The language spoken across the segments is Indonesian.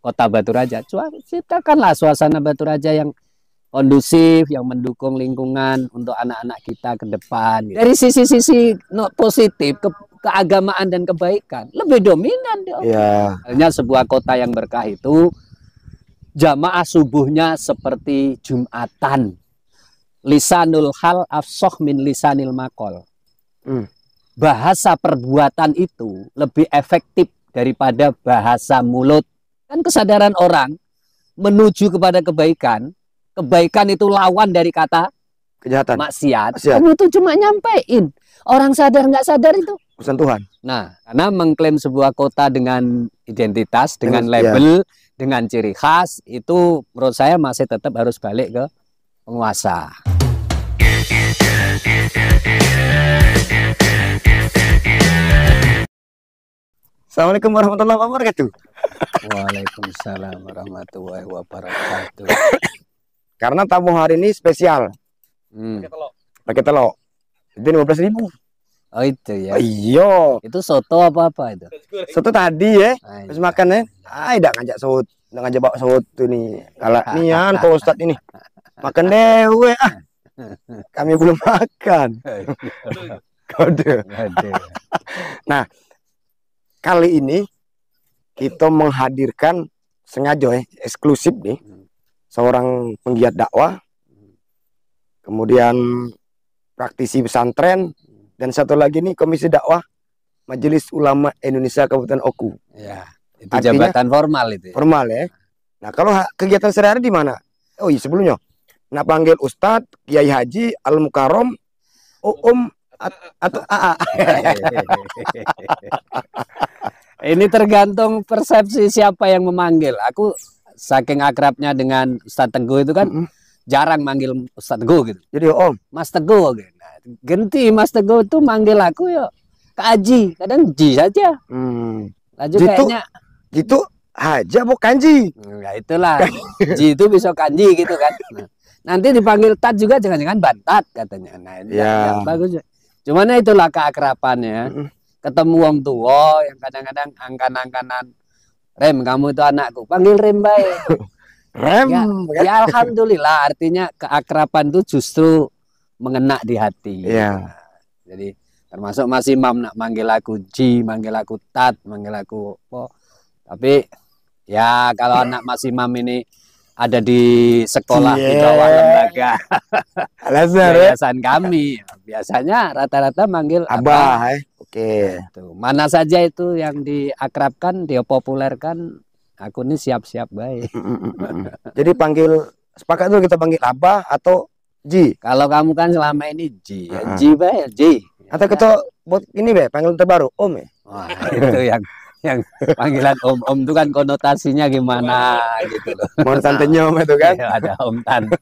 kota Batu Raja. Ciptakanlah suasana Batu Raja yang kondusif, yang mendukung lingkungan untuk anak-anak kita ke depan. Dari sisi-sisi positif, keagamaan dan kebaikan lebih dominan. Ya. Hanya sebuah kota yang berkah itu jamaah subuhnya seperti Jumatan. Lisanul hal afsoh min lisanil makol. Bahasa perbuatan itu lebih efektif daripada bahasa mulut. Kan kesadaran orang menuju kepada kebaikan. Kebaikan itu lawan dari kata kejahatan, maksiat. Kamu itu cuma nyampein. Orang sadar nggak sadar itu urusan Tuhan. Nah, karena mengklaim sebuah kota dengan identitas, dengan label, dengan ciri khas, itu menurut saya masih tetap harus balik ke penguasa. Assalamualaikum warahmatullahi wabarakatuh. Waalaikumsalam warahmatullahi wabarakatuh. Karena tamu hari ini spesial. Pakai telur. Itu 15.000. Oh itu ya. Oh, iya. Itu soto apa itu? Soto tadi ya. Terus makan ya. Tidak ngajak soto, ngajak bawa soto nih. Kalau nian Pak Ustadz ini. Makan dewe ah. Kami belum makan. Kode. Nah, kali ini kita menghadirkan sengaja eksklusif nih seorang penggiat dakwah, kemudian praktisi pesantren, dan satu lagi nih komisi dakwah Majelis Ulama Indonesia Kabupaten Oku. Ya, itu artinya, jabatan formal itu. Ya? Formal ya. Nah, kalau kegiatan sehari-hari di mana? Oh iya, sebelumnya nak panggil Ustadz, Kiai Haji, Al-Mukarrom, atau AA. Ini tergantung persepsi siapa yang memanggil. Aku saking akrabnya dengan Ustadz Teguh itu kan jarang manggil Ustadz Teguh gitu. Jadi Om, Mas Teguh gitu. Nah, ganti Mas Teguh itu manggil aku ya Kak Haji, kadang Ji saja. Laju kayaknya gitu Haji bukan Ji. Enggak itulah. Ji itu bisa kanji gitu kan. Nah, nanti dipanggil Tat juga jangan-jangan Bantat katanya. Nah, ya bagus. Cuman itulah keakrabannya. Ketemu wong tua yang kadang-kadang angkan-angkanan, Rem kamu itu anakku, panggil Rem baik. Rem ya alhamdulillah, artinya keakraban itu justru mengena di hati. Jadi termasuk Mas Imam nak manggil aku Ji, manggil aku Tat, manggil aku tapi ya kalau anak Mas Imam ini ada di sekolah di bawah lembaga yayasan kami, biasanya rata-rata manggil Abah. Oke. Mana saja itu yang diakrabkan, dia populerkan, aku ini siap-siap baik. Jadi sepakat dulu kita panggil Abah atau Ji. Kalau kamu kan selama ini Ji, ya Ji baik, Ji. Atau kita buat ini panggilan terbaru Om ya. Wah, itu yang panggilan om itu kan konotasinya gimana gitu loh. Mohon tantenya Om itu kan. Ya, ada Om Tante.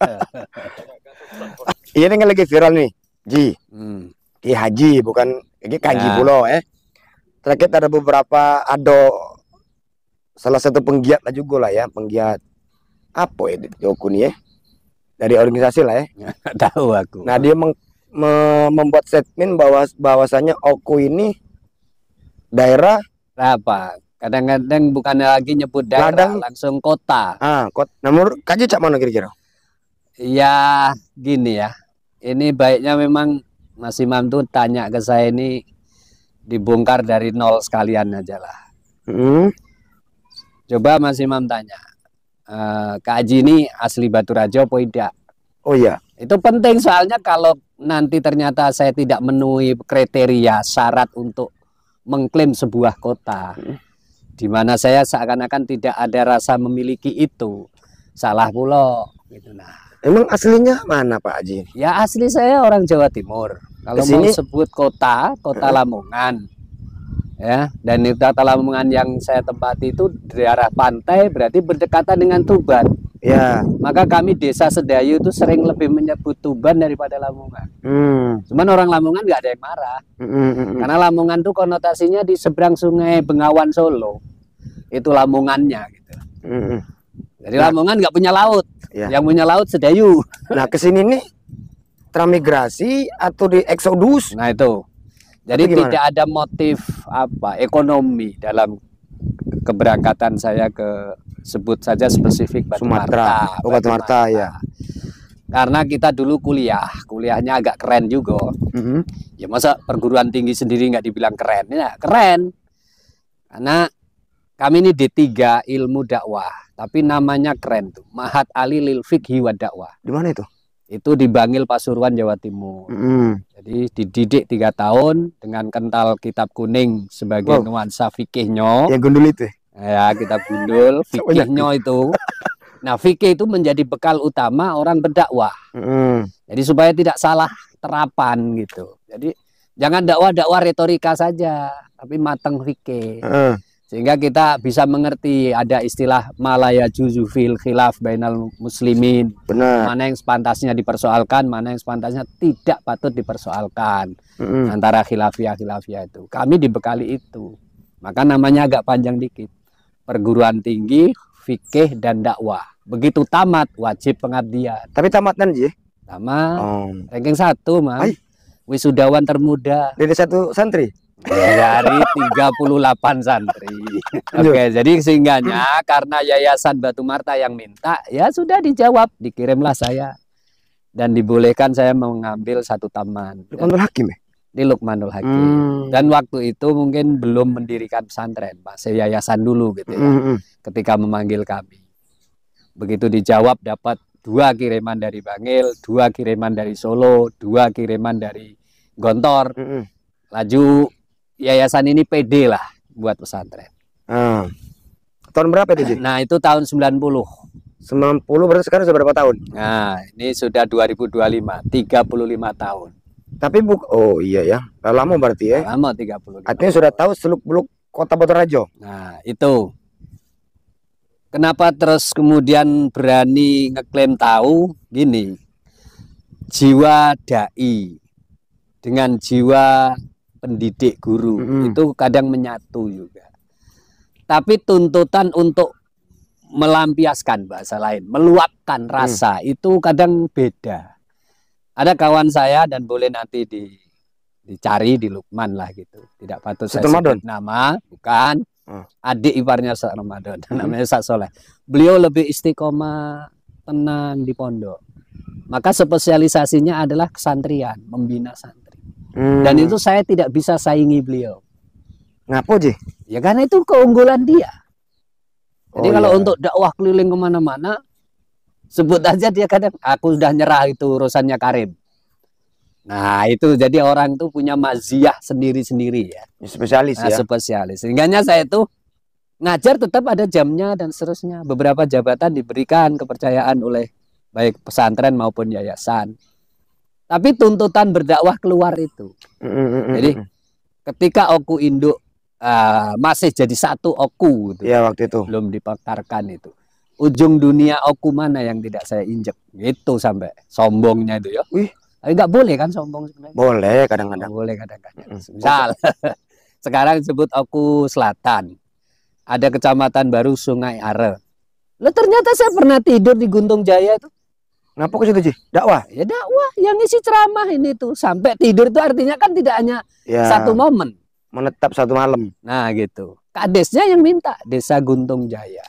Ini kan lagi viral nih, Ji. Ki Haji bukan Kanji pula Terakhir ada beberapa salah satu penggiat lah juga lah ya, penggiat apa ya di Oku nih dari organisasi lah ya. Tahu aku. Nah, dia membuat statement bahwasanya Oku ini daerah apa? Kadang-kadang bukannya lagi nyebut daerah, langsung kota. Kota. Namun kaji cak mana kira-kira? Ya gini ya. Ini baiknya memang Mas Imam tuh tanya ke saya ini dibongkar dari nol sekalian aja lah. Coba Mas Imam tanya, Kak Haji ini asli Batu Raja apa tidak? Oh iya. Itu penting soalnya kalau nanti ternyata saya tidak memenuhi kriteria syarat untuk mengklaim sebuah kota, di mana saya seakan-akan tidak ada rasa memiliki itu, salah pula. Gitu. Nah. Emang aslinya mana Pak Haji? Ya asli saya orang Jawa Timur. Kalau mau sebut kota Lamongan, ya, dan kota Lamongan yang saya tempati itu daerah pantai, berarti berdekatan dengan Tuban. Ya. Maka kami desa Sedayu itu sering lebih menyebut Tuban daripada Lamongan. Cuman orang Lamongan nggak ada yang marah, karena Lamongan itu konotasinya di seberang Sungai Bengawan Solo, itu Lamongannya gitu. Jadi Lamongan nggak punya laut, yang punya laut Sedayu. Nah kesini nih transmigrasi atau di eksodus? Nah itu, jadi tidak ada motif apa ekonomi dalam keberangkatan saya ke, sebut saja spesifik Batu Sumatera. Marta. Oh, Batu Marta ya. Karena kita dulu kuliahnya agak keren juga. Ya masa perguruan tinggi sendiri nggak dibilang keren? Ya keren. Karena kami ini D3 ilmu dakwah, tapi namanya keren tuh. Mahat Ali lil Fiqhi wa Dakwah. Di mana itu? Itu di Bangil, Pasuruan, Jawa Timur. Jadi dididik 3 tahun dengan kental kitab kuning sebagai nuansa fikihnya. Yang gundul itu? Ya, kitab gundul, fikihnya itu. Nah, fikih itu menjadi bekal utama orang berdakwah. Jadi supaya tidak salah terapan gitu. Jadi jangan dakwah retorika saja, tapi matang fikih. Sehingga kita bisa mengerti ada istilah malaya juzu fil khilaf bainal muslimin. Benar. Mana yang sepantasnya dipersoalkan, mana yang sepantasnya tidak patut dipersoalkan. Antara khilafiyah itu. Kami dibekali itu. Maka namanya agak panjang dikit. Perguruan tinggi, fikih dan dakwah. Begitu tamat wajib pengabdian. Tapi tamat kan Ji? Tamat. Ranking 1, Mas. Wisudawan termuda. Dari 1 santri? Dari 38 santri. Oke, jadi sehingganya karena Yayasan Batu Marta yang minta, ya sudah dijawab, dikirimlah saya. Dan dibolehkan saya mengambil 1 taman. Lukmanul Hakim ya? Di Lukmanul Hakim. Dan waktu itu mungkin belum mendirikan pesantren, Pak. Saya yayasan dulu gitu ya. Ketika memanggil kami. Begitu dijawab dapat 2 kiriman dari Bangil, 2 kiriman dari Solo, 2 kiriman dari Gontor. Laju yayasan ini pede lah buat pesantren. Tahun berapa itu, Ji? Nah, itu tahun 90. 90 berarti sekarang sudah berapa tahun? Nah, ini sudah 2025, 35 tahun. Tapi oh iya ya, lama berarti ya. Lama 35. Artinya sudah tahu seluk-beluk Kota Batu Rajo. Nah, itu. Kenapa terus kemudian berani ngeklaim tahu? Gini. Jiwa dai dengan jiwa pendidik guru itu kadang menyatu juga. Tapi tuntutan untuk melampiaskan, bahasa lain, meluapkan rasa itu kadang beda. Ada kawan saya dan boleh nanti dicari di Lukman lah gitu. Tidak patut saya sebut nama, bukan. Adik iparnya Ustaz Ramadan, namanya Ustaz Soleh. Beliau lebih istiqomah, tenang di pondok. Maka spesialisasinya adalah kesantrian, membina santri. Dan itu saya tidak bisa saingi beliau. Ngapo, Ji? Ya karena itu keunggulan dia. Jadi kalau untuk dakwah keliling kemana-mana, sebut aja dia kadang, aku sudah nyerah itu urusannya Karim. Nah itu jadi orang tuh punya maziyah sendiri-sendiri ya. Spesialis ya. Spesialis. Sehingganya saya itu ngajar tetap ada jamnya dan seterusnya. Beberapa jabatan diberikan kepercayaan oleh baik pesantren maupun yayasan. Tapi tuntutan berdakwah keluar itu. Jadi ketika Oku Induk masih jadi satu Oku gitu, ya waktu itu belum dipekarkan itu. Ujung dunia Oku mana yang tidak saya injek gitu sampai sombongnya itu ya. Tapi nggak boleh kan sombong sebenarnya. Boleh kadang-kadang. Boleh kadang-kadang. Misal sekarang disebut Oku Selatan. Ada kecamatan baru Sungai Are. Loh ternyata saya pernah tidur di Guntung Jaya itu. Ngapa ke situ, Ji? Dakwah? Ya dakwah, yang isi ceramah ini tuh. Sampai tidur itu artinya kan tidak hanya satu momen. Menetap 1 malam. Nah gitu. Kadesnya yang minta, Desa Guntung Jaya.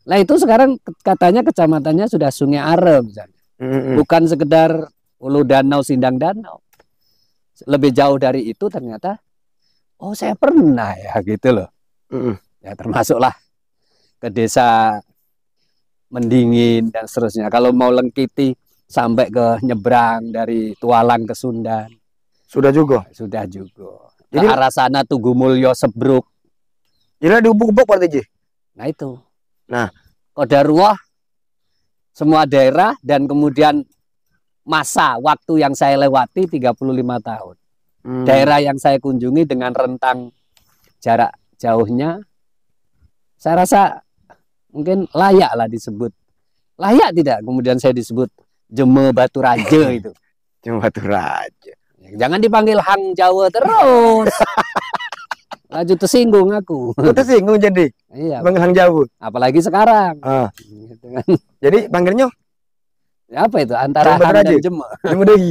Nah itu sekarang katanya kecamatannya sudah Sungai Are misalnya. Bukan sekedar Ulu Danau, Sindang Danau. Lebih jauh dari itu ternyata, oh saya pernah ya gitu loh. Ya termasuklah ke desa Mendingin dan seterusnya. Kalau mau lengkiti sampai ke nyebrang dari Tualang ke Sundan. Sudah juga? Sudah juga. Jadi ke arah sana Tugu Mulyo Sebruk. Jadi diubuk-ubuk berarti, Ji? Nah itu. Nah, Qadarullah semua daerah dan kemudian masa waktu yang saya lewati 35 tahun. Daerah yang saya kunjungi dengan rentang jarak jauhnya, saya rasa mungkin layak lah disebut. Layak tidak kemudian saya disebut Jeme Batu Raja itu. Jeme Batu Raja. Jangan dipanggil Hang Jawa terus. Laju tersinggung aku. Tersinggung jadi? Iya. Panggil Hang Jawa. Apalagi sekarang. Gitu kan. Jadi panggilnya? Ya, apa itu? Antara Hang dan Jeme. Jeme Dehi.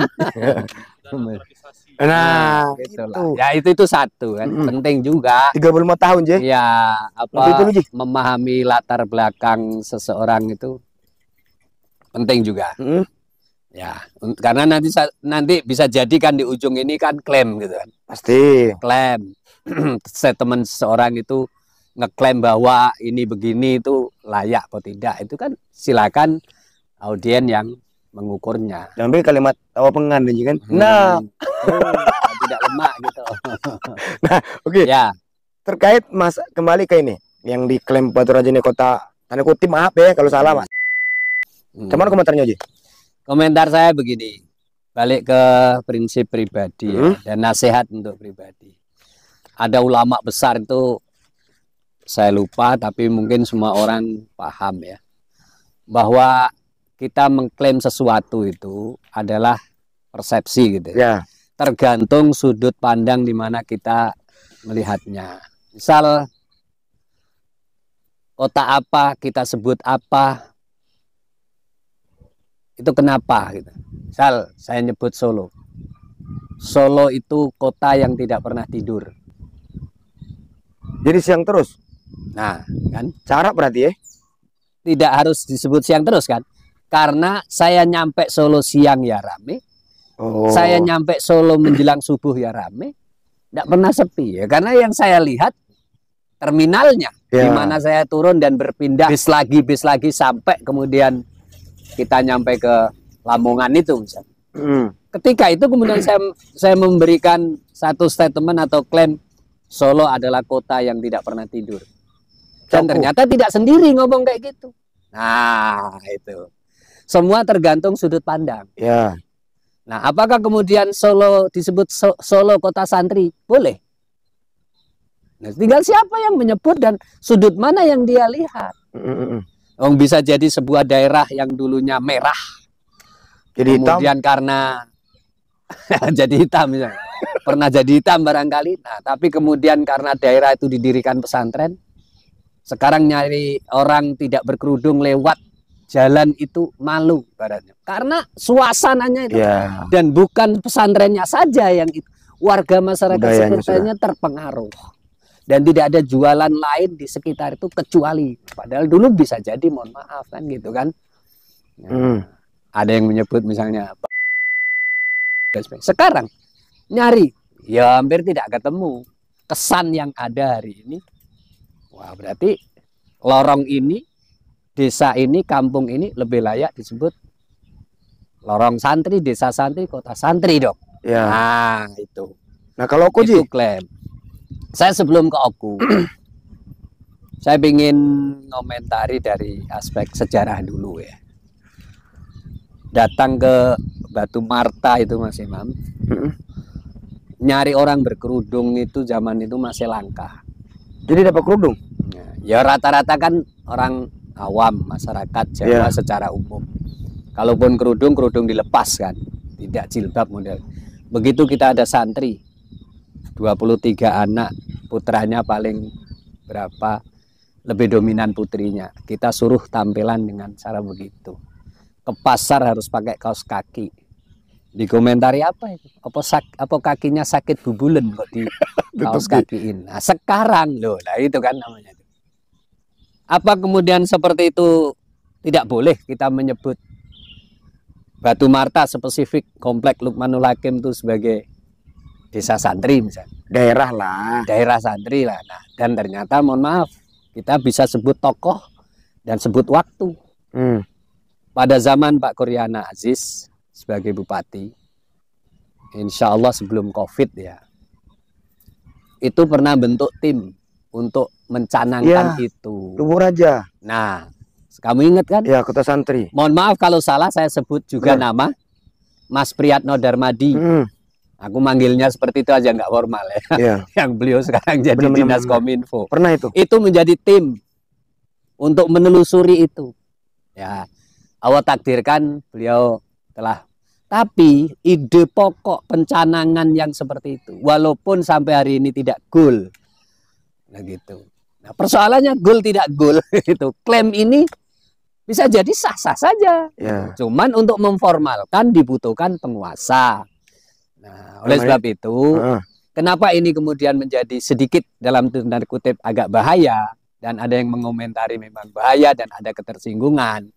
Nah, gitu. Ya itu satu kan, penting juga. 35 tahun, Ji. Ya, itu, memahami latar belakang seseorang itu penting juga. Ya, karena nanti bisa jadi kan di ujung ini kan klaim gitu kan. Pasti. Klaim. Statement seseorang itu ngeklaim bahwa ini begini itu layak atau tidak. Itu kan silakan audien yang mengukurnya. Sampai kalimat tawa pengan kan. Nah, tidak lemak gitu. Nah, oke. Ya. Terkait Mas kembali ke ini yang diklaim Batu Raja ini kota, tanda kutip, maaf ya kalau salah, Mas. Cuman komentarnya aja. Komentar saya begini. Balik ke prinsip pribadi ya, dan nasihat untuk pribadi. Ada ulama besar itu saya lupa tapi mungkin semua orang paham ya. Bahwa kita mengklaim sesuatu itu adalah persepsi gitu ya. Tergantung sudut pandang di mana kita melihatnya. Misal kota apa kita sebut apa, itu kenapa gitu. Misal saya nyebut Solo. Solo itu kota yang tidak pernah tidur. Jadi siang terus. Nah, kan cara berarti ya. Tidak harus disebut siang terus kan. Karena saya nyampe Solo siang ya rame. Saya nyampe Solo menjelang subuh ya rame. Tidak pernah sepi ya. Karena yang saya lihat terminalnya, di mana saya turun dan berpindah bis lagi sampai kemudian kita nyampe ke Lamongan itu misalnya. Ketika itu kemudian saya memberikan satu statement atau klaim Solo adalah kota yang tidak pernah tidur. Dan ternyata tidak sendiri ngomong kayak gitu. Nah, itu. Semua tergantung sudut pandang. Ya. Nah, apakah kemudian Solo disebut Solo kota santri? Boleh. Nah, tinggal siapa yang menyebut dan sudut mana yang dia lihat. Bisa jadi sebuah daerah yang dulunya merah. Jadi kemudian hitam. Karena jadi hitam misalnya. Pernah jadi hitam barangkali. Nah, tapi kemudian karena daerah itu didirikan pesantren, sekarang nyari orang tidak berkerudung lewat jalan itu malu baratnya. Karena suasananya itu. Dan bukan pesantrennya saja yang itu. Warga masyarakat sekitarnya terpengaruh. Dan tidak ada jualan lain di sekitar itu kecuali. Padahal dulu bisa jadi, mohon maaf kan gitu kan. Ada yang menyebut misalnya apa. Sekarang nyari. Ya hampir tidak ketemu. Kesan yang ada hari ini. Wah berarti lorong ini, desa ini, kampung ini lebih layak disebut lorong santri, desa santri, kota santri dong. Nah itu. Nah kalau aku itu klaim. Saya sebelum ke Oku, saya ingin komentari dari aspek sejarah dulu ya. Datang ke Batu Marta itu Mas Imam, nyari orang berkerudung itu zaman itu masih langka. Jadi dapat kerudung? Ya rata-rata kan orang awam, masyarakat Jawa secara umum. Kalaupun kerudung dilepas kan, tidak jilbab model. Begitu kita ada santri, 23 anak, putranya paling berapa, lebih dominan putrinya. Kita suruh tampilan dengan cara begitu. Ke pasar harus pakai kaos kaki. Dikomentari apa itu? Apa kakinya sakit bubulen kok di kaos kakiin. Nah, sekarang loh, nah itu kan namanya. Apa kemudian seperti itu tidak boleh kita menyebut Batu Marta spesifik komplek Lukmanul Hakim itu sebagai desa santri misalnya? Daerah lah. Daerah santri lah. Nah, dan ternyata mohon maaf, kita bisa sebut tokoh dan sebut waktu. Pada zaman Pak Kuryana Aziz sebagai bupati, insya Allah sebelum COVID ya, itu pernah bentuk tim untuk mencanangkan itu. Luhur aja. Nah, kamu ingat kan? Ya, kota santri. Mohon maaf kalau salah, saya sebut juga nama Mas Priyatno Darmadi. Aku manggilnya seperti itu aja nggak formal ya. Yang beliau sekarang jadi Dinas Kominfo. Pernah itu. Itu menjadi tim untuk menelusuri itu. Ya, Allah takdirkan beliau telah. Tapi ide pokok pencanangan yang seperti itu, walaupun sampai hari ini tidak goal, nah gitu. Nah persoalannya goal tidak goal itu. Klaim ini bisa jadi sah-sah saja. Cuman untuk memformalkan dibutuhkan penguasa. Nah, oleh sebab itu, kenapa ini kemudian menjadi sedikit dalam tanda kutip agak bahaya, dan ada yang mengomentari memang bahaya dan ada ketersinggungan.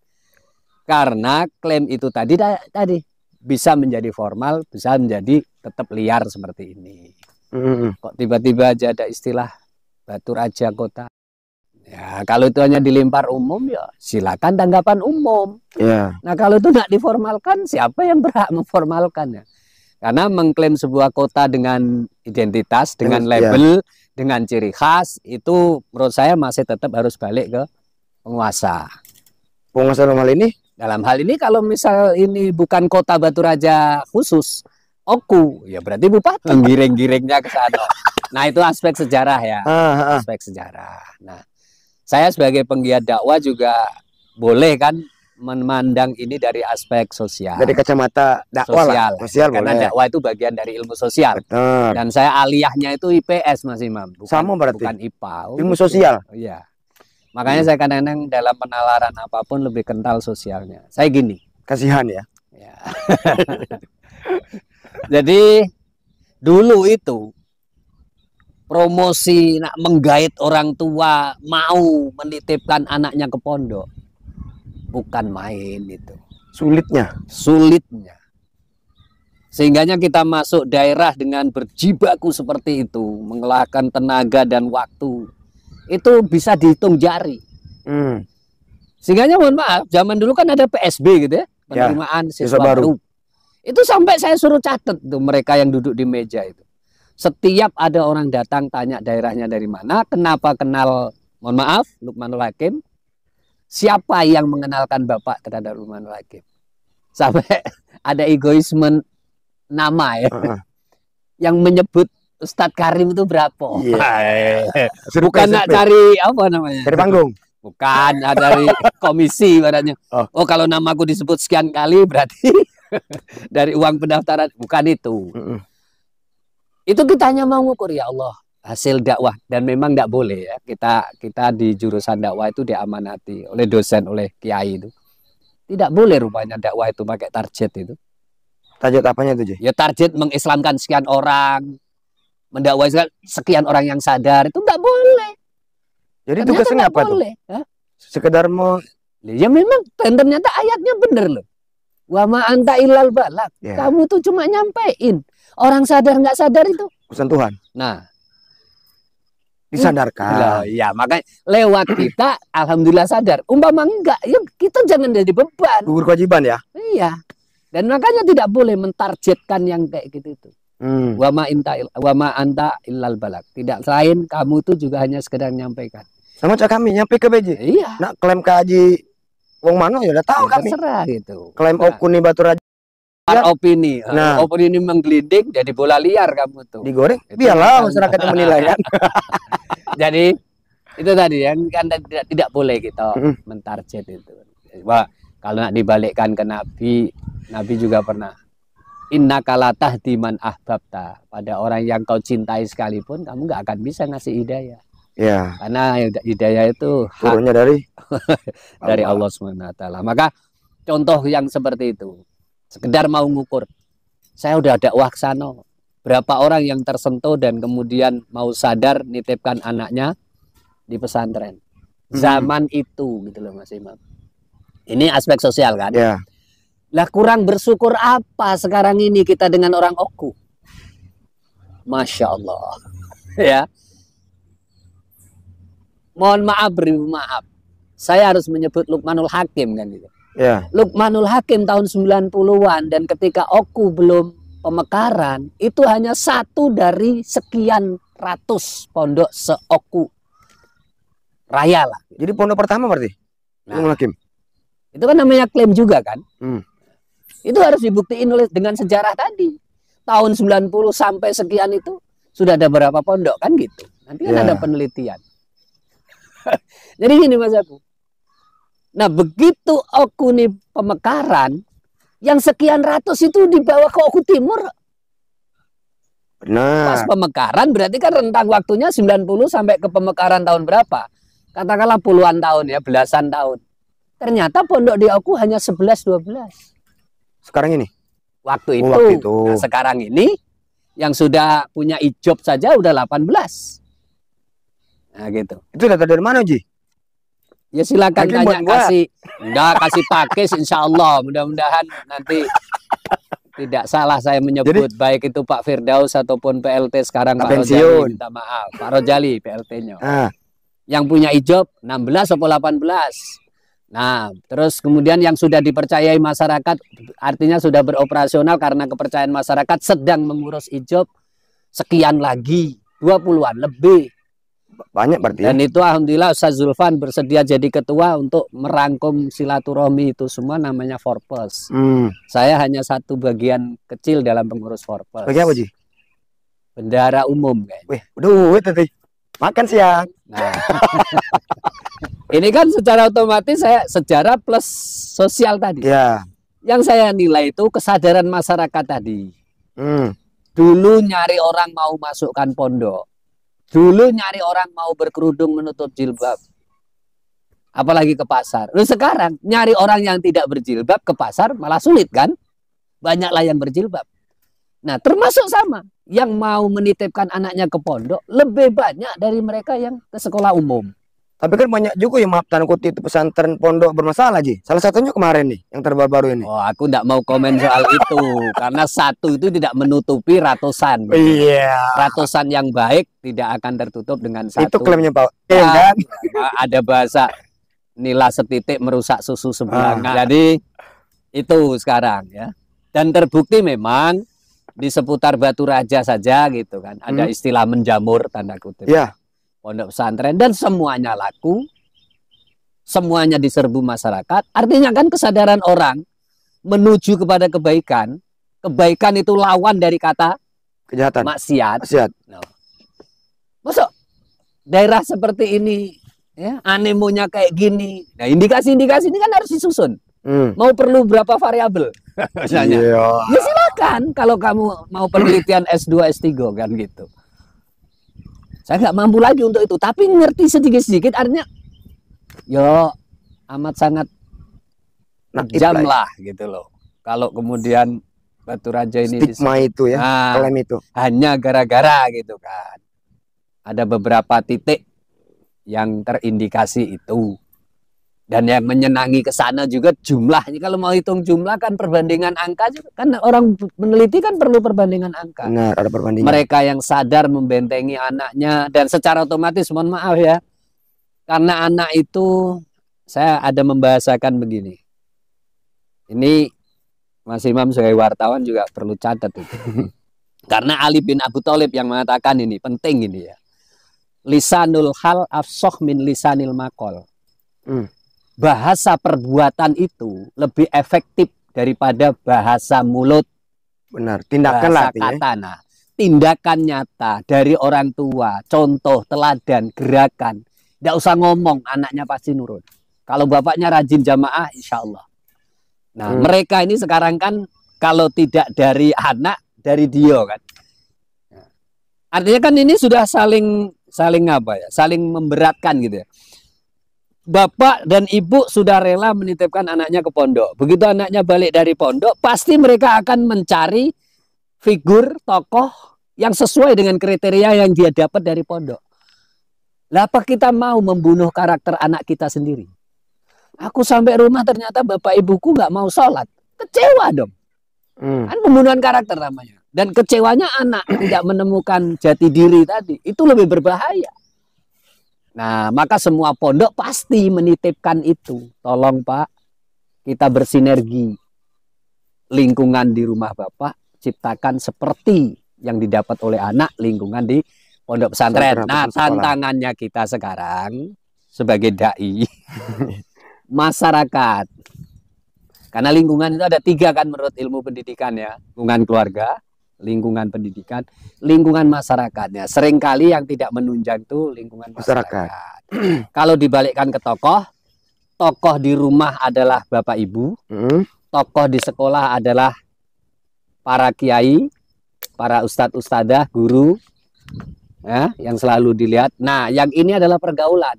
Karena klaim itu tadi bisa menjadi formal, bisa menjadi tetap liar seperti ini. Kok tiba-tiba aja ada istilah Batu Raja Kota. Ya, kalau itu hanya dilempar umum, ya silakan tanggapan umum. Nah, kalau itu nggak diformalkan, siapa yang berhak memformalkannya? Karena mengklaim sebuah kota dengan identitas, dengan label, dengan ciri khas, itu menurut saya masih tetap harus balik ke penguasa. Penguasa normal ini? Dalam hal ini kalau misal ini bukan kota Batu Raja khusus, Oku, ya berarti bupati giring-giringnya ke sana. Nah, itu aspek sejarah ya, aspek sejarah. Nah, saya sebagai penggiat dakwah juga boleh kan memandang ini dari aspek sosial. Dari kacamata dakwah sosial karena boleh. Dakwah itu bagian dari ilmu sosial. Betul. Dan saya aliyahnya itu IPS Mas Imam, sama berarti. Bukan IPA. Ilmu sosial. Iya. Makanya saya kadang-kadang dalam penalaran apapun lebih kental sosialnya. Saya gini. Kasihan ya. Jadi dulu itu promosi nak menggait orang tua mau menitipkan anaknya ke pondok bukan main itu. Sulitnya. Sehingganya kita masuk daerah dengan berjibaku seperti itu, mengelahkan tenaga dan waktu. Itu bisa dihitung jari. Sehingganya mohon maaf, zaman dulu kan ada PSB gitu ya, penerimaan siswa baru. Itu sampai saya suruh catat tuh mereka yang duduk di meja itu. Setiap ada orang datang tanya daerahnya dari mana, kenapa kenal, mohon maaf, Lukmanul Hakim, siapa yang mengenalkan Bapak terhadap Lukmanul Hakim. Sampai ada egoisme nama ya. Yang menyebut Ustadz Karim itu berapa? Bukan nak cari apa namanya? Dari panggung. Bukan, dari komisi badannya. Oh, kalau namaku disebut sekian kali berarti dari uang pendaftaran. Bukan itu. Itu kita hanya mau ngukur, ya Allah, hasil dakwah. Dan memang tidak boleh ya, kita di jurusan dakwah itu diamanati oleh dosen, oleh kiai itu. Tidak boleh rupanya dakwah itu pakai target itu. Target apanya itu, Ji? Ya target mengislamkan sekian orang, mendakwai sekian orang yang sadar, itu tidak boleh. Jadi tugasnya apa tuh? Sekedar mau... Ya memang, dan ternyata ayatnya bener loh. Wa ma anta illal balak. Kamu tuh cuma nyampein. Orang sadar nggak sadar itu urusan Tuhan. Nah, disadarkan. Ya makanya lewat kita alhamdulillah sadar. Umpama enggak, ya kita jangan jadi beban. Gugur kewajiban ya. Iya. Dan makanya tidak boleh mentargetkan yang kayak gitu itu. Wa ma anta illal balak. Tidak lain kamu tuh juga hanya sekedar menyampaikan. Sama cak kami nyampe ke BJ. Iya. Nak klaim ke Haji wong mana ya udah tahu kami. Terserah gitu. Klaim Oku nih Batu Raja. Opini, opini menggelinding jadi bola liar kamu tuh. Digoreng, biarlah masyarakat yang menilai kan. Jadi itu tadi kan tidak boleh kita mentarget itu. Wah, kalau nak dibalikkan ke Nabi juga pernah. Innaka la tahdi man ahbabta. Pada orang yang kau cintai sekalipun kamu nggak akan bisa ngasih hidayah. Ya. Karena hidayah itu turunnya dari Allah SWT. Maka contoh yang seperti itu. Sekedar mau ngukur, saya udah dakwah ke sana, berapa orang yang tersentuh dan kemudian mau sadar nitipkan anaknya di pesantren. Zaman itu gitu loh Mas Imam. Ini aspek sosial kan? Lah kurang bersyukur apa sekarang ini kita dengan orang Oku? Masya Allah. Ya. Mohon maaf, beri maaf. Saya harus menyebut Lukmanul Hakim kan gitu. Lukmanul Hakim tahun 90-an dan ketika Oku belum pemekaran itu hanya satu dari sekian ratus pondok se-Oku raya lah. Jadi pondok pertama berarti Lukmanul Hakim. Itu kan namanya klaim juga kan. Itu harus dibuktiin oleh dengan sejarah tadi. Tahun 90 sampai sekian itu sudah ada berapa pondok kan gitu. Nanti kan ada penelitian. Jadi gini Mas Abu. Nah begitu Oku nih pemekaran, yang sekian ratus itu dibawa ke Oku Timur. Benar. Pas pemekaran berarti kan rentang waktunya 90 sampai ke pemekaran tahun berapa? Katakanlah puluhan tahun ya, belasan tahun. Ternyata pondok di Oku hanya 11-12. Sekarang ini? waktu itu. Waktu itu. Nah, sekarang ini yang sudah punya ijob saja udah 18. Nah gitu. Itu data dari mana, Ji? Ya silakan Mungkin tanya, buat. kasih pakis insya Allah. Mudah-mudahan nanti tidak salah saya menyebut. Jadi, baik itu Pak Firdaus ataupun PLT sekarang Pak Rojali. Minta maaf. Pak Rojali PLT-nya. Yang punya ijob 16 atau 18. Nah, terus kemudian yang sudah dipercayai masyarakat, artinya sudah beroperasional karena kepercayaan masyarakat, sedang mengurus ijob sekian lagi, 20-an lebih. Banyak berarti. Dan itu alhamdulillah Ustaz Zulfan bersedia jadi ketua untuk merangkum silaturahmi itu semua, namanya Forpes. Saya hanya satu bagian kecil dalam pengurus Forpes. Bagian apa, Ji? Bendara umum kayaknya. Wih, udah tadi. Makan siang. Nah. Ini kan secara otomatis saya sejarah plus sosial tadi. Ya. Yang saya nilai itu kesadaran masyarakat tadi. Dulu nyari orang mau masukkan pondok. Dulu nyari orang mau berkerudung menutup jilbab. Apalagi ke pasar. Lalu sekarang nyari orang yang tidak berjilbab ke pasar malah sulit kan? Banyaklah yang berjilbab. Nah, termasuk sama. Yang mau menitipkan anaknya ke pondok lebih banyak dari mereka yang ke sekolah umum. Tapi kan banyak juga yang, maaf tanda kutip, pesantren pondok bermasalah, Ji. Salah satunya kemarin nih, yang terbaru ini. Oh, aku tidak mau komen soal itu. Karena satu itu tidak menutupi ratusan. Iya. Ratusan yang baik tidak akan tertutup dengan satu. Itu klaimnya Pak. Kan? Ada bahasa nila setitik merusak susu sebelah. Jadi itu sekarang ya. Dan terbukti memang di seputar Batu Raja saja gitu kan. Ada istilah menjamur tanda kutip. Iya. Pondok pesantren dan semuanya laku, semuanya diserbu masyarakat. Artinya kan kesadaran orang menuju kepada kebaikan. Kebaikan itu lawan dari kata kejahatan, maksiat. No. Masuk daerah seperti ini, ya, animonya kayak gini. Nah, indikasi-indikasi ini kan harus disusun. Mau perlu berapa variabel? Misalnya. Ya silakan kalau kamu mau penelitian S2, S3 kan gitu. Saya nggak mampu lagi untuk itu, tapi ngerti sedikit-sedikit artinya yo amat sangat jam lah gitu loh. Kalau kemudian Batu Raja ini stigma itu ya, klaim itu hanya gara-gara gitu kan. Ada beberapa titik yang terindikasi itu. Dan yang menyenangi ke sana juga jumlahnya. Kalau mau hitung jumlah kan perbandingan angka juga. Kan orang meneliti kan perlu perbandingan angka. Benar, ada perbandingan. Mereka yang sadar membentengi anaknya. Dan secara otomatis, mohon maaf ya. Karena anak itu, saya ada membahasakan begini. Ini Mas Imam sebagai wartawan juga perlu catat itu. Karena Ali bin Abu Thalib yang mengatakan ini, penting ini ya. Lisanul hal afsoh min lisanil makol. Bahasa perbuatan itu lebih efektif daripada bahasa mulut. Benar, tindakan lah kata. Nah, tindakan nyata dari orang tua, contoh, teladan, gerakan. Tidak usah ngomong, anaknya pasti nurut. Kalau bapaknya rajin jamaah, insya Allah. Nah, mereka ini sekarang kan kalau tidak dari anak, dari dia kan. Artinya kan ini sudah saling apa ya? Saling memberatkan gitu ya. Bapak dan ibu sudah rela menitipkan anaknya ke pondok. Begitu anaknya balik dari pondok, pasti mereka akan mencari figur tokoh yang sesuai dengan kriteria yang dia dapat dari pondok. Lah apa kita mau membunuh karakter anak kita sendiri? Aku sampai rumah ternyata bapak ibuku nggak mau sholat. Kecewa dong. Kan pembunuhan karakter namanya. Dan kecewanya anak tidak menemukan jati diri tadi. Itu lebih berbahaya. Nah, maka semua pondok pasti menitipkan itu. Tolong Pak, kita bersinergi. Lingkungan di rumah Bapak, ciptakan seperti yang didapat oleh anak, lingkungan di pondok pesantren. Nah, tantangannya kita sekarang, sebagai da'i, masyarakat. Karena lingkungan itu ada 3 kan menurut ilmu pendidikan ya. Lingkungan keluarga, lingkungan pendidikan, lingkungan masyarakatnya. Seringkali yang tidak menunjang itu lingkungan masyarakat. Kalau dibalikkan ke tokoh, tokoh di rumah adalah bapak ibu, tokoh di sekolah adalah para kiai, para ustadz ustadzah, guru, ya, yang selalu dilihat. Nah, yang ini adalah pergaulan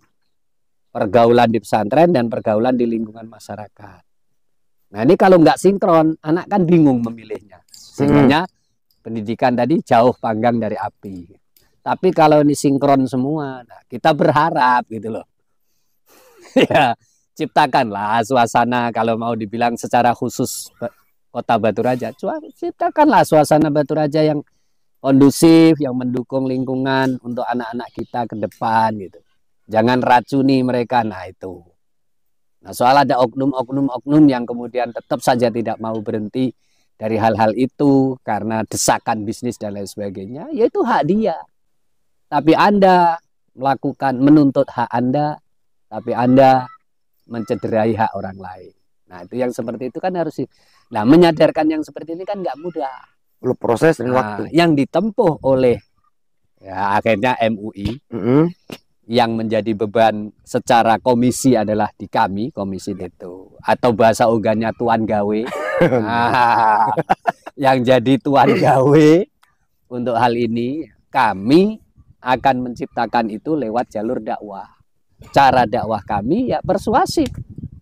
di pesantren dan pergaulan di lingkungan masyarakat. Nah ini kalau nggak sinkron, anak kan bingung memilihnya. Sehingga pendidikan tadi jauh panggang dari api. Tapi kalau ini sinkron semua, nah kita berharap gitu loh. Ya, ciptakanlah suasana kalau mau dibilang secara khusus Kota Batu Raja. Ciptakanlah suasana Batu Raja yang kondusif, yang mendukung lingkungan untuk anak-anak kita ke depan gitu. Jangan racuni mereka. Nah itu. Nah, soal ada oknum-oknum yang kemudian tetap saja tidak mau berhenti dari hal-hal itu karena desakan bisnis dan lain sebagainya, yaitu hak dia. Tapi Anda menuntut hak Anda, tapi Anda mencederai hak orang lain. Nah, itu yang seperti itu kan harus. Nah, menyadarkan yang seperti ini kan nggak mudah. Perlu proses dan waktu. Yang ditempuh oleh ya akhirnya MUI. Yang menjadi beban secara komisi adalah di kami, komisi itu. Atau bahasa ugannya tuan gawe. Yang jadi tuan gawe untuk hal ini, kami akan menciptakan itu lewat jalur dakwah. Cara dakwah kami ya persuasif.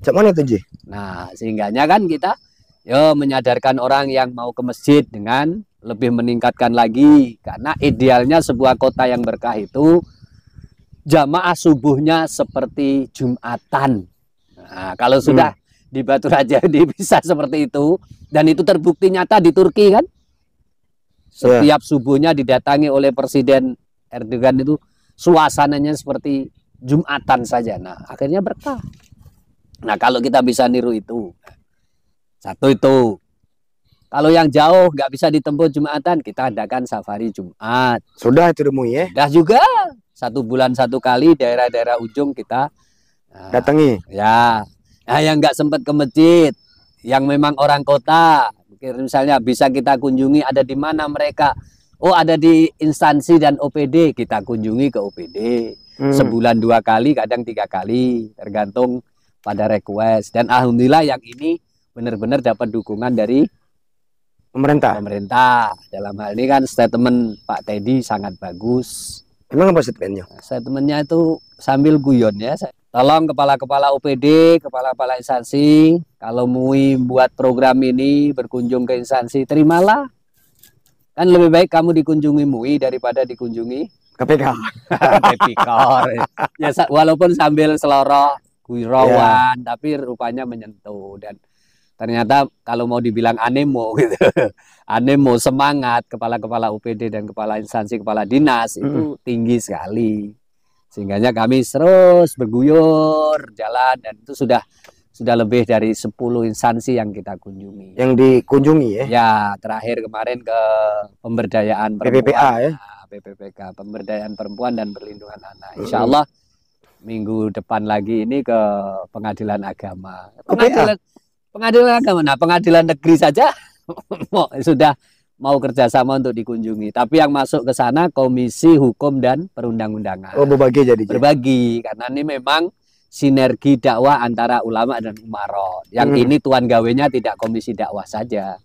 Cuman itu, Ji? Nah, sehingganya kan kita menyadarkan orang yang mau ke masjid dengan lebih meningkatkan lagi. Karena idealnya sebuah kota yang berkah itu jamaah subuhnya seperti Jumatan. Nah, kalau sudah di Batu Raja ini bisa seperti itu, dan itu terbukti nyata di Turki kan, setiap subuhnya didatangi oleh Presiden Erdogan itu suasananya seperti Jumatan saja. Nah, akhirnya berkah. Nah, kalau kita bisa niru itu, satu itu. Kalau yang jauh nggak bisa ditempuh Jumatan, kita adakan safari Jumat. Sudah itu demu ya? Sudah juga. 1 bulan 1 kali daerah-daerah ujung kita datangi. Ya. Nah, yang nggak sempat ke masjid, yang memang orang kota, misalnya bisa kita kunjungi ada di mana mereka. Oh, ada di instansi dan OPD, kita kunjungi ke OPD. Sebulan 2 kali, kadang 3 kali, tergantung pada request. Dan alhamdulillah yang ini benar-benar dapat dukungan dari pemerintah. Dalam hal ini kan statement Pak Teddy sangat bagus. Emang apa statementnya? Statementnya itu sambil guyon ya. Tolong kepala-kepala OPD, kepala-kepala instansi, kalau MUI buat program ini berkunjung ke instansi, terimalah. Kan lebih baik kamu dikunjungi MUI daripada dikunjungi KPK. Tipikor. Ya, walaupun sambil seloroh, gurauan, tapi rupanya menyentuh. Dan ternyata kalau mau dibilang anemo gitu, anemo semangat kepala-kepala UPD dan kepala instansi, kepala dinas itu tinggi sekali. Sehingganya kami terus berguyur jalan, dan itu sudah lebih dari 10 instansi yang kita kunjungi. Yang dikunjungi ya? Ya, terakhir kemarin ke pemberdayaan perempuan. PPPA ya? PPPK, pemberdayaan perempuan dan perlindungan anak. Insya Allah minggu depan lagi ini ke pengadilan agama. Pengadilan agama, nah pengadilan negeri saja sudah mau kerjasama untuk dikunjungi. Tapi yang masuk ke sana Komisi Hukum dan Perundang-undangan. Oh, berbagi jadi. Berbagi, karena ini memang sinergi dakwah antara ulama dan umarot. Yang ini tuan gawenya tidak komisi dakwah saja.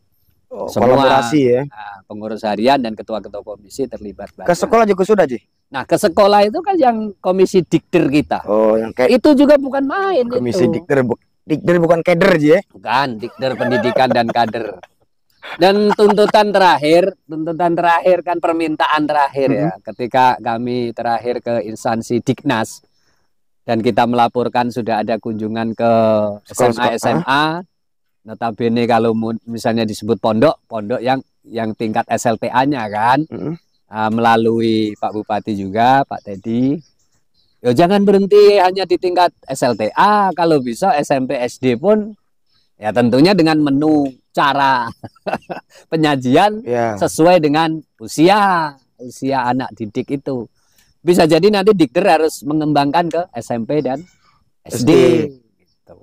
Semua kolaborasi ya. Pengurus harian dan ketua-ketua komisi terlibat banget. Ke sekolah juga sudah, Ji? Nah, ke sekolah itu kan yang komisi diktir kita. Oh, yang kayak itu juga bukan main. Komisi itu. Diktir bukan kader, Ji ya? Bukan, diktir pendidikan dan kader. Dan tuntutan terakhir kan permintaan terakhir ya. Ketika kami terakhir ke instansi Diknas dan kita melaporkan sudah ada kunjungan ke SMA, notabene kalau misalnya disebut pondok yang tingkat SLTA-nya kan, melalui Pak Bupati juga, Pak Teddy. Ya jangan berhenti hanya di tingkat SLTA, kalau bisa SMP SD pun ya tentunya dengan menu cara penyajian sesuai dengan usia anak didik itu. Bisa jadi nanti Dikter harus mengembangkan ke SMP dan SD. Gitu.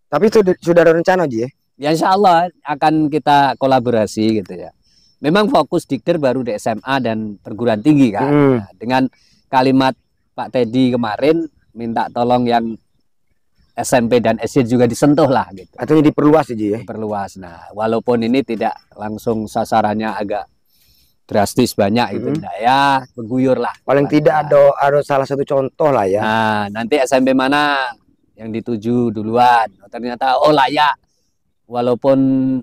Tapi itu sudah ada rencana, Ji ya? Ya insya Allah akan kita kolaborasi gitu ya. Memang fokus Dikter baru di SMA dan perguruan tinggi kan. Nah, dengan kalimat Pak Teddy kemarin minta tolong yang SMP dan SD juga disentuh lah gitu. Artinya diperluas Ji ya? Diperluas. Nah, walaupun ini tidak langsung sasarannya agak drastis banyak itu, ya berguyur lah. Paling tidak ada salah satu contoh lah ya. Nah, nanti SMP mana yang dituju duluan. Ternyata layak walaupun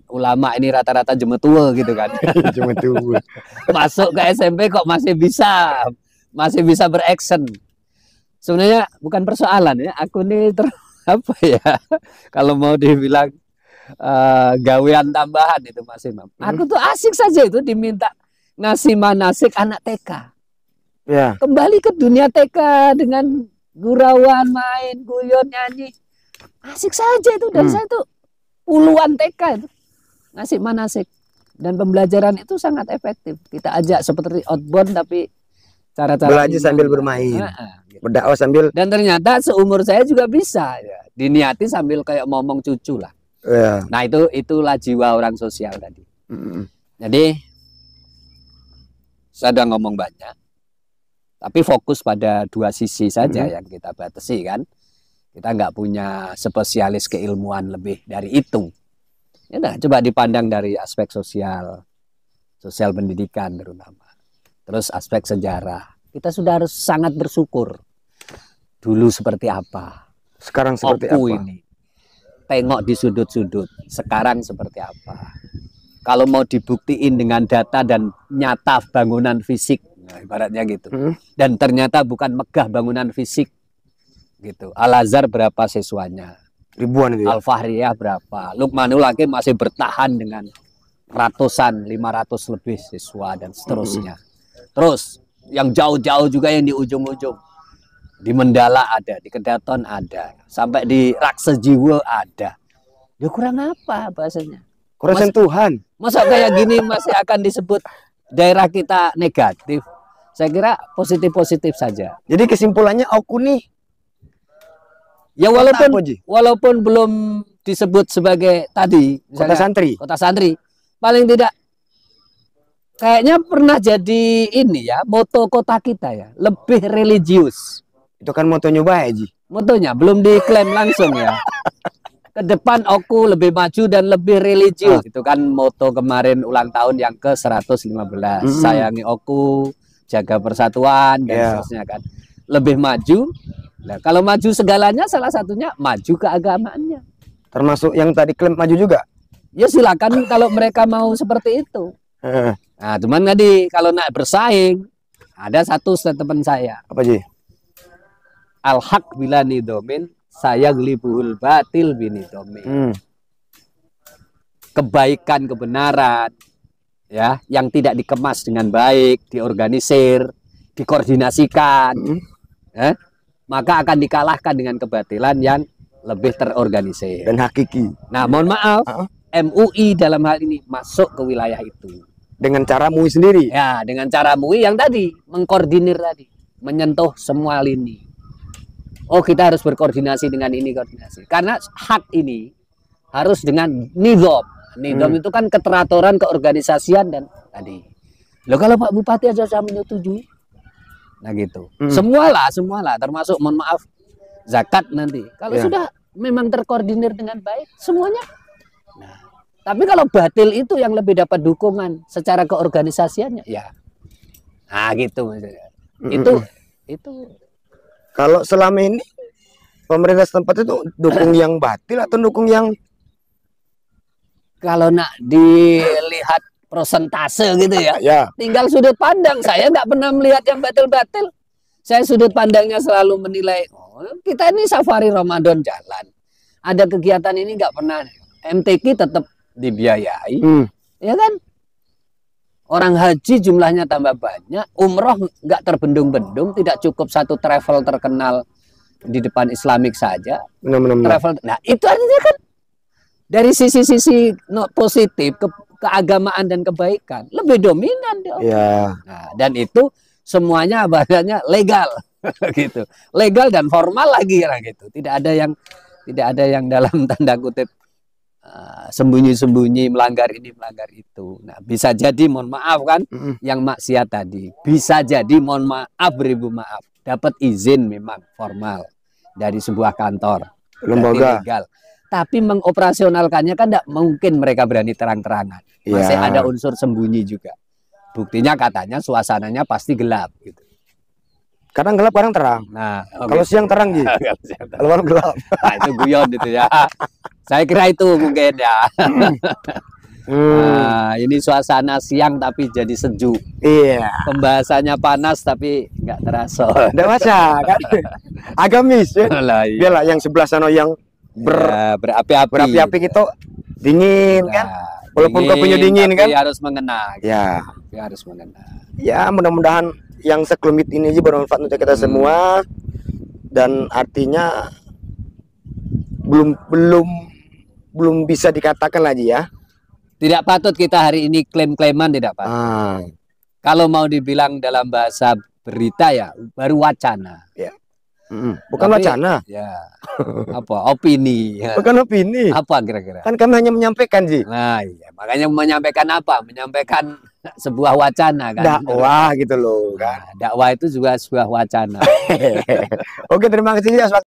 ulama ini rata-rata jemetua gitu kan. Jemetua. Masuk ke SMP kok masih bisa beraction. Sebenarnya bukan persoalan ya, aku ini apa ya, kalau mau dibilang gawean tambahan itu Mas Imam. Aku tuh asik saja itu diminta ngasih manasik anak TK. Ya. Kembali ke dunia TK dengan gurauan, main, guyon, nyanyi. Asik saja itu. Dan saya tuh puluhan TK itu ngasih manasik. Dan pembelajaran itu sangat efektif. Kita ajak seperti outbound tapi cara-cara belajar sambil bermain. Berdakwah sambil. Dan ternyata seumur saya juga bisa ya. Diniati sambil kayak ngomong cucu lah. Ya. Nah itulah jiwa orang sosial tadi. Jadi saya udah ngomong banyak. Tapi fokus pada dua sisi saja yang kita batasi kan. Kita nggak punya spesialis keilmuan lebih dari itu. Ya nah, coba dipandang dari aspek sosial pendidikan terutama. Terus aspek sejarah. Kita sudah harus sangat bersyukur. Dulu seperti apa? Sekarang seperti apa? Ini. Tengok di sudut-sudut. Sekarang seperti apa? Kalau mau dibuktiin dengan data dan nyata bangunan fisik, nah, ibaratnya gitu. Dan ternyata bukan megah bangunan fisik, gitu. Al-Azhar berapa siswanya? Ribuan itu ya? Al-Fahriyah berapa? Lukmanul Hakim masih bertahan dengan ratusan, 500 lebih siswa dan seterusnya. Terus yang jauh-jauh juga yang di ujung-ujung. Di Mendala ada, di Kedaton ada, sampai di Raksejiwo ada. Ya kurang apa bahasanya? Kurang sentuhan. Masa kayak gini masih akan disebut daerah kita negatif? Saya kira positif-positif saja. Jadi kesimpulannya aku nih, ya walaupun belum disebut sebagai tadi kota santri, paling tidak kayaknya pernah jadi ini ya, moto kota kita ya, lebih religius. Itu kan motonya baik, Ji. Motonya belum diklaim langsung ya. Ke depan aku lebih maju dan lebih religius. Itu kan moto kemarin ulang tahun yang ke-115. Sayangi aku, jaga persatuan dan seterusnya kan. Lebih maju. Nah, kalau maju segalanya salah satunya maju keagamaannya. Termasuk yang tadi klaim maju juga? Ya silakan kalau mereka mau seperti itu. Nah, cuman tadi kalau nak bersaing, ada satu statement saya. Apa, Ji? Al-haq bila nidomin, saya glibuhul batil binidomin. Kebaikan, kebenaran, ya, yang tidak dikemas dengan baik, diorganisir, dikoordinasikan, maka akan dikalahkan dengan kebatilan yang lebih terorganisir dan hakiki. Nah, mohon maaf, MUI dalam hal ini masuk ke wilayah itu dengan cara MUI sendiri. Ya, dengan cara MUI yang tadi mengkoordinir tadi, menyentuh semua lini. Oh, kita harus berkoordinasi dengan ini, koordinasi. Karena hak ini harus dengan nizam. Nizam itu kan keteraturan, keorganisasian dan tadi. Loh, kalau Pak Bupati aja saya menyetujui. Nah gitu. Semualah, termasuk mohon maaf zakat nanti. Kalau sudah memang terkoordinir dengan baik, semuanya. Nah, tapi kalau batil itu yang lebih dapat dukungan secara keorganisasiannya, ya. Nah gitu maksudnya. Itu. Kalau selama ini pemerintah setempat itu dukung yang batil atau dukung yang, kalau nak dilihat persentase gitu ya, tinggal sudut pandang. Saya nggak pernah melihat yang batil-batil. Saya sudut pandangnya selalu menilai, oh, kita ini safari Ramadan jalan, ada kegiatan ini nggak pernah, MTQ tetap dibiayai, ya kan? Orang haji jumlahnya tambah banyak, umroh nggak terbendung-bendung, tidak cukup satu travel terkenal di depan Islamik saja. Travel, nah itu artinya kan dari sisi-sisi positif, keagamaan dan kebaikan lebih dominan. Nah, dan itu semuanya bahasanya legal, gitu, legal dan formal lagi gitu. Tidak ada yang dalam tanda kutip sembunyi-sembunyi melanggar ini melanggar itu. Nah, bisa jadi mohon maaf kan yang maksiat tadi, bisa jadi mohon maaf beribu maaf dapat izin memang formal dari sebuah kantor lembaga legal, tapi mengoperasionalkannya kan tidak mungkin mereka berani terang-terangan, masih ada unsur sembunyi juga. Buktinya katanya suasananya pasti gelap gitu. Kadang gelap, kadang terang. Nah, kalau siang terang gitu. Kalau malam gelap. Nah, itu guyon itu ya. Saya kira itu mungkin ya. Nah, ini suasana siang tapi jadi sejuk. Iya. Pembahasannya panas tapi nggak terasa. Nggak baca kan? Agamis ya. Biarlah yang sebelah sana yang berapi-api gitu dingin kan. Walaupun kopinya dingin kan. Harus mengena. Ya. Harus mengena. Ya mudah-mudahan yang sekelumit ini aja bermanfaat untuk kita semua. Dan artinya belum bisa dikatakan lagi ya. Tidak patut kita hari ini klaim-klaiman, tidak patut. Kalau mau dibilang dalam bahasa berita ya baru wacana. Ya. Bukan wacana. Ya. Apa? Opini. Bukan opini. Apa kira-kira? Kan kami hanya menyampaikan, Ji. Nah, iya. Makanya menyampaikan apa? Menyampaikan sebuah wacana kan. Dakwah gitu loh kan. Nah, dakwah itu juga sebuah wacana. Oke, terima kasih ya.